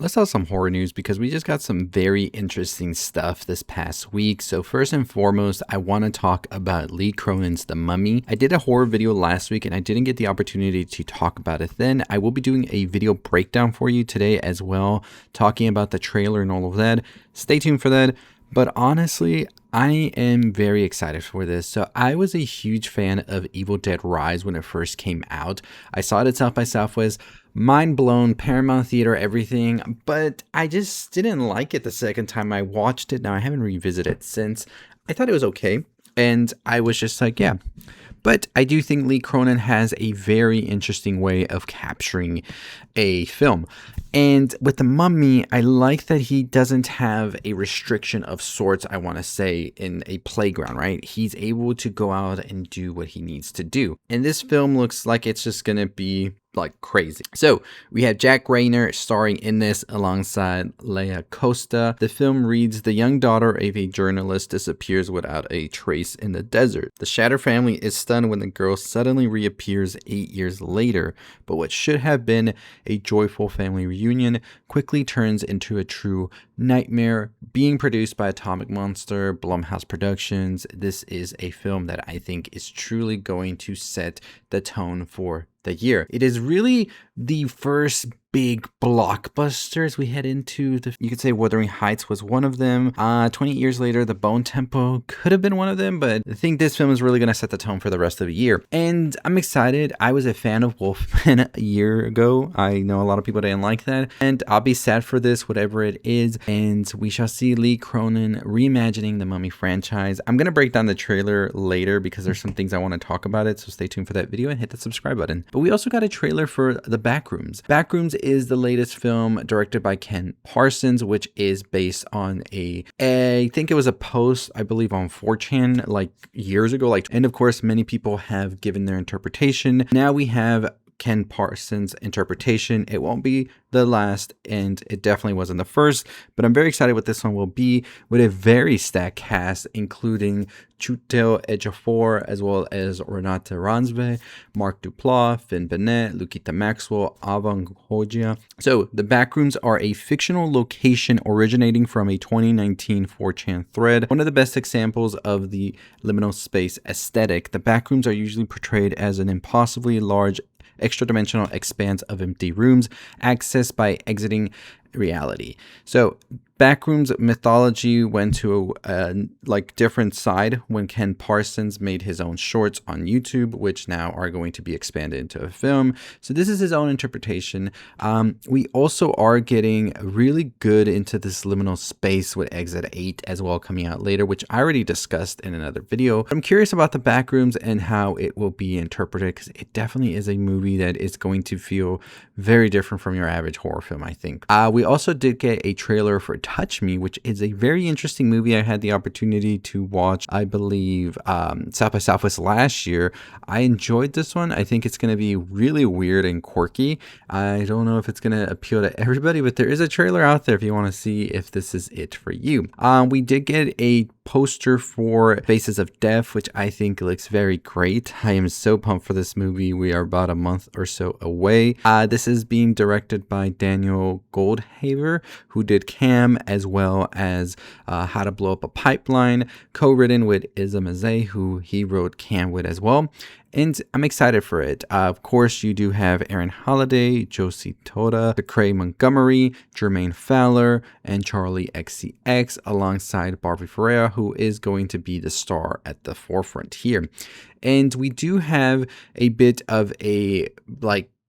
Let's have some horror news because we just got some very interesting stuff this past week. So first and foremost, I want to talk about Lee Cronin's The Mummy. I did a horror video last week and I didn't get the opportunity to talk about it then. I will be doing a video breakdown for you today as well, talking about the trailer and all of that. Stay tuned for that. But honestly, I am very excited for this. So I was a huge fan of Evil Dead Rise when it first came out. I saw it at South by Southwest, mind blown, Paramount Theater, everything, but I just didn't like it the second time I watched it. Now I haven't revisited it since. I thought it was okay, and I was just like, yeah. But I do think Lee Cronin has a very interesting way of capturing a film. And with The Mummy, I like that he doesn't have a restriction of sorts, I want to say, in a playground, right? He's able to go out and do what he needs to do. And this film looks like it's just going to be like crazy. So we have Jack Reynor starring in this alongside Leia Costa. The film reads: the young daughter of a journalist disappears without a trace in the desert. The Shatter family is stunned when the girl suddenly reappears 8 years later, but what should have been a joyful family reunion quickly turns into a true nightmare. Being produced by Atomic Monster, Blumhouse Productions, this is a film that I think is truly going to set the tone for the year. It is really the first big blockbuster as we head into you could say Wuthering Heights was one of them. 20 years later, The Bone Temple could have been one of them, but I think this film is really going to set the tone for the rest of the year. And I'm excited. I was a fan of Wolfman a year ago. I know a lot of people didn't like that, and I'll be sad for this, whatever it is. And we shall see Lee Cronin reimagining the Mummy franchise. I'm going to break down the trailer later because there's some things I want to talk about it, so stay tuned for that video and hit the subscribe button. But we also got a trailer for The Backrooms. Backrooms is the latest film directed by Ken Parsons, which is based on I think it was a post, I believe, on 4chan like years ago, and of course many people have given their interpretation. Now we have Ken Parsons' interpretation. It won't be the last, and it definitely wasn't the first, but I'm very excited what this one will be, with a very stacked cast, including Chiwetel Ejiofor, as well as Renate Ransbe, Mark Duplass, Finn Bennett, Lukita Maxwell, Avan Hojia. So the Backrooms are a fictional location originating from a 2019 4chan thread. One of the best examples of the liminal space aesthetic. The Backrooms are usually portrayed as an impossibly large extra-dimensional expanse of empty rooms accessed by exiting reality. So Backrooms mythology went to a different side when Ken Parsons made his own shorts on YouTube, which now are going to be expanded into a film. So this is his own interpretation. We also are getting really good into this liminal space with Exit 8 as well, coming out later, which I already discussed in another video. I'm curious about the Backrooms and how it will be interpreted, because it definitely is a movie that is going to feel very different from your average horror film, I think. We also did get a trailer for Touch Me, which is a very interesting movie. I had the opportunity to watch, I believe, South by Southwest last year. I enjoyed this one. I think it's going to be really weird and quirky. I don't know if it's going to appeal to everybody, but there is a trailer out there if you want to see if this is it for you. We did get a poster for Faces of Death, which I think looks very great. I am so pumped for this movie. We are about a month or so away. This is being directed by Daniel Goldhaver, who did Cam, as well as How to Blow Up a Pipeline, co-written with Iza Mazay, who he wrote Cam with as well. And I'm excited for it. Of course, you do have Aaron Holiday, Josie Toda, Craig Montgomery, Jermaine Fowler, and Charlie XCX, alongside Barbie Ferreira, who is going to be the star at the forefront here. And we do have a bit of a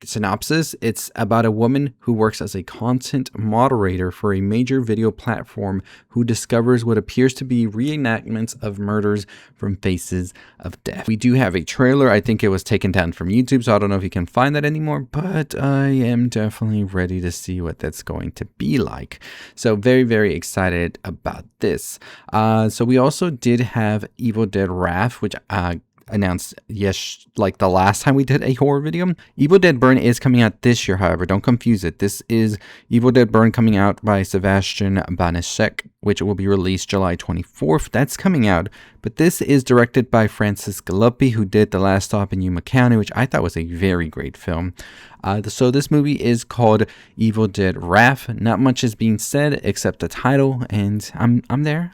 synopsis. It's about a woman who works as a content moderator for a major video platform who discovers what appears to be reenactments of murders from Faces of Death. We do have a trailer. I think it was taken down from YouTube, so I don't know if you can find that anymore, but I am definitely ready to see what that's going to be like. So very, very excited about this. So we also did have Evil Dead Wrath, which announced the last time we did a horror video. Evil Dead Burn is coming out this year, however, don't confuse it. This is Evil Dead Burn, coming out by Sebastian Banaszek, which will be released July 24th. That's coming out. But this is directed by Francis Galuppi, who did The Last Stop in Yuma County, which I thought was a very great film. So this movie is called Evil Dead Wrath. Not much is being said except the title, and I'm there.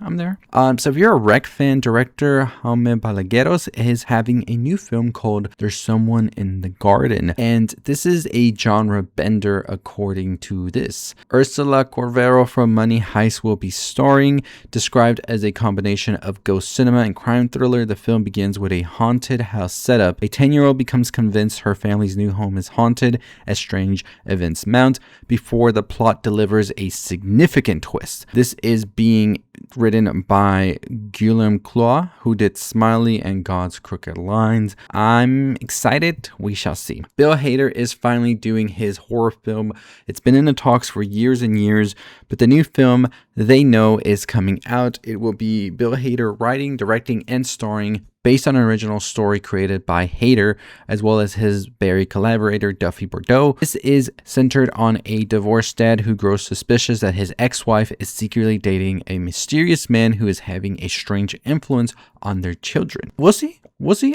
So if you're a rec fan, director Jaume Balagueros is having a new film called There's Someone in the Garden, and this is a genre bender according to this. Ursula Corvero from Money Heist will be starring. Described as a combination of ghost cinema and crime thriller, the film begins with a haunted house setup. A 10-year-old becomes convinced her family's new home is haunted as strange events mount before the plot delivers a significant twist. This is being written by Guillaume Cloix, who did Smiley and God's Crooked Lines. I'm excited. We shall see. Bill Hader is finally doing his horror film. It's been in the talks for years and years, but the new film They Know is coming out. It will be Bill Hader writing, directing, and starring, based on an original story created by Hader, as well as his Barry collaborator Duffy Bordeaux. This is centered on a divorced dad who grows suspicious that his ex-wife is secretly dating a mysterious man who is having a strange influence on their children. We'll see.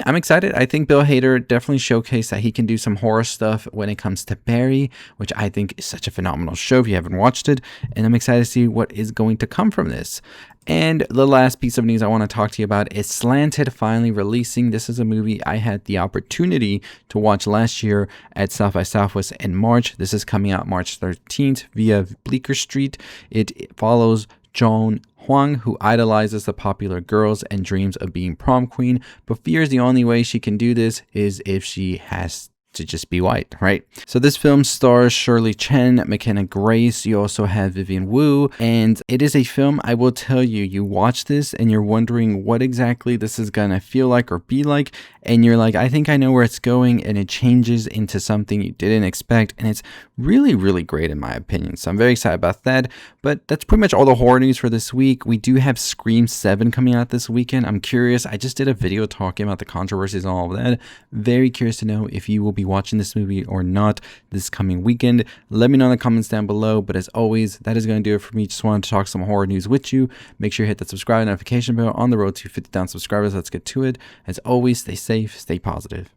I'm excited. I think Bill Hader definitely showcased that he can do some horror stuff when it comes to Barry, which I think is such a phenomenal show if you haven't watched it. And I'm excited to see what is going to come from this. And the last piece of news I want to talk to you about is Slanted finally releasing. This is a movie I had the opportunity to watch last year at South by Southwest in March. This is coming out March 13th via Bleecker Street. It follows Joan Huang, who idolizes the popular girls and dreams of being prom queen, but fears the only way she can do this is if she has to just be white, right? So this film stars Shirley Chen, McKenna Grace. You also have Vivian Wu, and it is a film, I will tell you, you watch this and you're wondering what exactly this is gonna feel like or be like, and you're like, I think I know where it's going, and it changes into something you didn't expect, and it's really, really great in my opinion. So I'm very excited about that. But that's pretty much all the horror news for this week. We do have Scream 7 coming out this weekend. I'm curious. I just did a video talking about the controversies and all of that. Very curious to know if you will be watching this movie or not this coming weekend. Let me know in the comments down below. But as always, that is going to do it for me. Just wanted to talk some horror news with you. Make sure you hit that subscribe notification bell on the road to 50,000 subscribers. Let's get to it. As always, stay safe, stay positive.